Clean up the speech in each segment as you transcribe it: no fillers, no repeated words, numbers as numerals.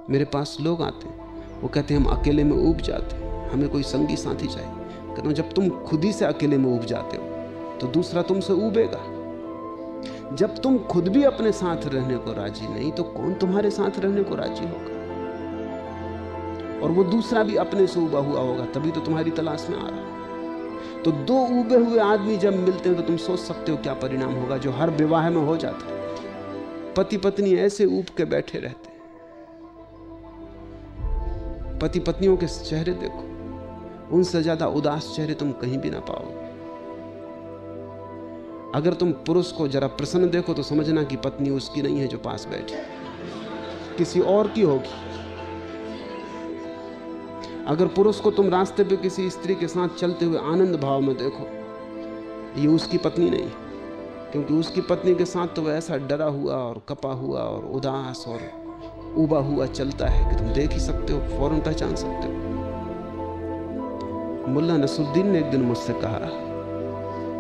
मेरे पास लोग आते हैं, वो कहते हैं हम अकेले में ऊब जाते हैं, हमें कोई संगी साथी चाहिए। कहता हूँ जब तुम खुद ही से अकेले में ऊब जाते हो तो दूसरा तुमसे ऊबेगा। जब तुम खुद भी अपने साथ रहने को राजी नहीं तो कौन तुम्हारे साथ रहने को राजी होगा? और वो दूसरा भी अपने से ऊबा हुआ होगा, तभी तो तुम्हारी तलाश में आ रहा। तो दो ऊबे हुए आदमी जब मिलते हैं तो तुम सोच सकते हो क्या परिणाम होगा, जो हर विवाह में हो जाता है। पति पत्नी ऐसे ऊब के बैठे रहते हैं। पति पत्नियों के चेहरे देखो, उनसे ज्यादा उदास चेहरे तुम कहीं भी ना पाओगे। अगर तुम पुरुष को जरा प्रसन्न देखो तो समझना कि पत्नी उसकी नहीं है जो पास बैठी, किसी और की होगी। अगर पुरुष को तुम रास्ते पे किसी स्त्री के साथ चलते हुए आनंद भाव में देखो, ये उसकी पत्नी नहीं, क्योंकि उसकी पत्नी के साथ तो वह ऐसा डरा हुआ और कपा हुआ और उदास और उबा हुआ चलता है कि तुम देख ही सकते हो, फौरन पहचान सकते हो। मुल्ला नसरुद्दीन ने एक दिन मुझसे कहा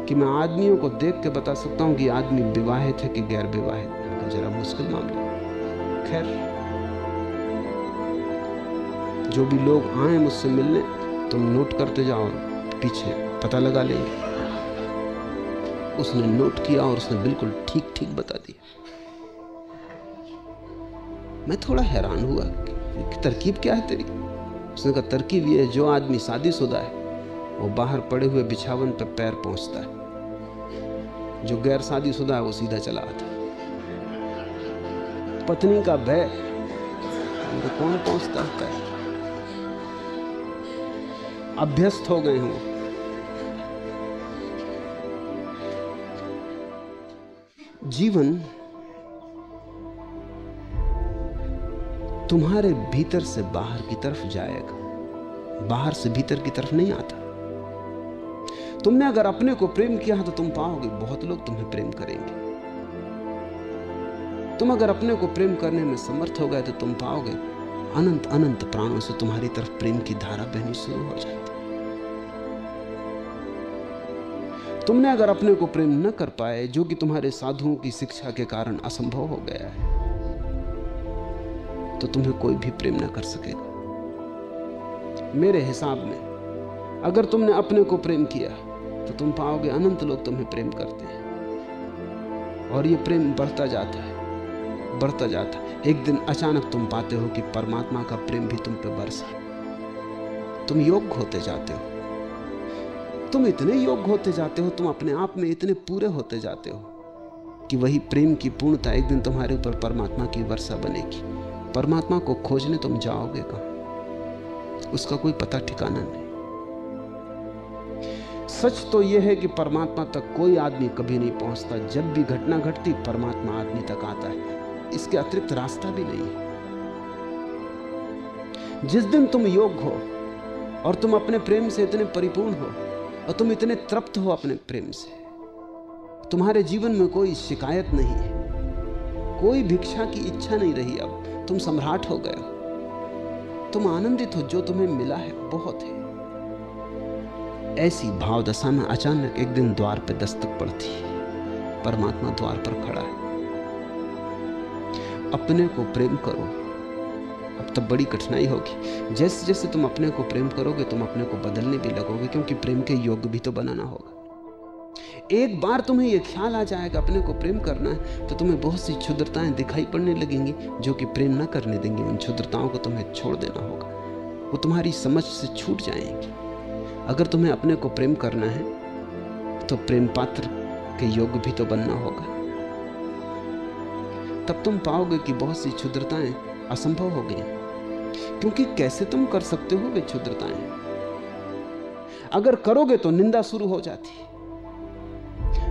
कि मैं आदमियों को देख के बता सकता हूं कि आदमी विवाहित है कि गैर विवाहित। जरा मुश्किल मामला। खैर, जो भी लोग आए मुझसे मिलने, तुम नोट करते जाओ, पीछे पता लगा लेंगे। उसने नोट किया और उसने बिल्कुल ठीक ठीक बता दिया। मैं थोड़ा हैरान हुआ कि तरकीब क्या है तेरी। उसने कहा तरकीब ये है, जो आदमी शादीशुदा है वो बाहर पड़े हुए बिछावन पर पैर पहुंचता है, जो गैर शादीशुदा है वो सीधा चला आता है। पत्नी का भय तो कौन पहुंचता है? अभ्यस्त हो गए हैं। जीवन तुम्हारे भीतर से बाहर की तरफ जाएगा, बाहर से भीतर की तरफ नहीं आता। तुमने अगर अपने को प्रेम किया तो तुम पाओगे बहुत लोग तुम्हें प्रेम करेंगे। तुम अगर अपने को प्रेम करने में समर्थ हो गए तो तुम पाओगे अनंत अनंत प्राणों से तुम्हारी तरफ प्रेम की धारा बहनी शुरू हो जाती। तुमने अगर अपने को प्रेम न कर पाए, जो कि तुम्हारे साधुओं की शिक्षा के कारण असंभव हो गया है, तो तुम्हें कोई भी प्रेम न कर सकेगा। मेरे हिसाब में अगर तुमने अपने को प्रेम किया तो तुम पाओगे अनंत लोग तुम्हें प्रेम करते हैं, और ये प्रेम बढ़ता जाता है, बढ़ता जाता है। एक दिन अचानक तुम पाते हो कि परमात्मा का प्रेम भी तुम पे बरसा। तुम योग्य होते जाते हो, तुम इतने योग्य होते जाते हो, तुम अपने आप में इतने पूरे होते जाते हो कि वही प्रेम की पूर्णता एक दिन तुम्हारे ऊपर परमात्मा की वर्षा बनेगी। परमात्मा को खोजने तुम जाओगे कहां? उसका कोई पता ठिकाना नहीं। सच तो यह है कि परमात्मा तक कोई आदमी कभी नहीं पहुंचता। जब भी घटना घटती परमात्मा आदमी तक आता है, इसके अतिरिक्त रास्ता भी नहीं है। जिस दिन तुम योग्य हो और तुम अपने प्रेम से इतने परिपूर्ण हो और तुम इतने तृप्त हो अपने प्रेम से, तुम्हारे जीवन में कोई शिकायत नहीं है, कोई भिक्षा की इच्छा नहीं रही। अब तुम सम्राट हो गए हो, तुम आनंदित हो, जो तुम्हें मिला है बहुत है। ऐसी भाव दशा में अचानक एक दिन द्वार पे दस्तक पड़ती है। परमात्मा द्वार पर खड़ा है। अपने को प्रेम करो। अब तब बड़ी कठिनाई होगी। जैसे जैसे तुम अपने को प्रेम करोगे तुम अपने को बदलने भी लगोगे, क्योंकि प्रेम के योग्य भी तो बनाना होगा। एक बार तुम्हें यह ख्याल आ जाएगा अपने को प्रेम करना है, तो तुम्हें बहुत सी क्षुद्रताएं दिखाई पड़ने लगेंगी जो कि प्रेम न करने देंगी। उन क्षुद्रताओं को तुम्हें छोड़ देना होगा, वो तुम्हारी समझ से छूट जाएंगी। अगर तुम्हें अपने को प्रेम करना है तो प्रेम पात्र के योग्य भी तो बनना होगा। तब तुम पाओगे कि बहुत सी क्षुद्रताएं असंभव हो गई, क्योंकि कैसे तुम कर सकते हो वे क्षुद्रताएं? अगर करोगे तो निंदा शुरू हो जाती।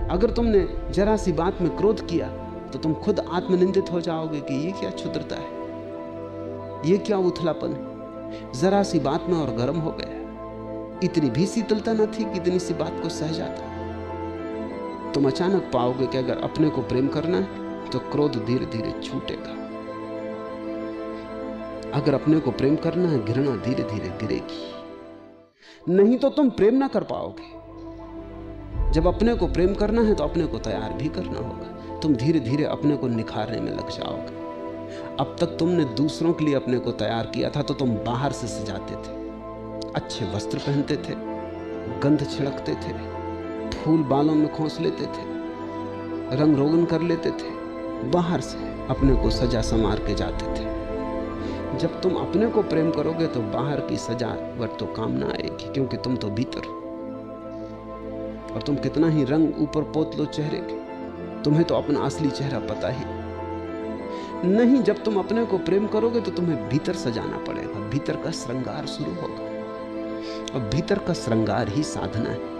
अगर तुमने जरा सी बात में क्रोध किया तो तुम खुद आत्मनिंदित हो जाओगे कि ये क्या क्षुद्रता है, ये क्या उथलापन है। जरा सी बात में और गर्म हो गया। इतनी भी शीतलता न थी कि इतनी सी बात को सह जाता। तुम अचानक पाओगे कि अगर अपने को प्रेम करना है तो क्रोध धीरे धीरे छूटेगा। अगर अपने को प्रेम करना है घृणा धीरे धीरे गिरेगी। नहीं तो तुम प्रेम ना कर पाओगे। जब अपने को प्रेम करना है तो अपने को तैयार भी करना होगा। तुम धीरे धीरे अपने को निखारने में लग जाओगे। अब तक तुमने दूसरों के लिए अपने को तैयार किया था तो तुम बाहर से सजाते थे, अच्छे वस्त्र पहनते थे, गंध छिड़कते थे, फूल बालों में खोस लेते थे, रंग रोगन कर लेते थे, बाहर से अपने को सजा संवार के जाते थे। जब तुम अपने को प्रेम करोगे तो बाहर की सजावट तो काम ना आएगी, क्योंकि तुम तो भीतर हो। और तुम कितना ही रंग ऊपर पोत लो चेहरे के, तुम्हें तो अपना असली चेहरा पता ही नहीं। जब तुम अपने को प्रेम करोगे तो तुम्हें भीतर सजाना पड़ेगा, भीतर का श्रृंगार शुरू होगा, और भीतर का श्रृंगार ही साधना है।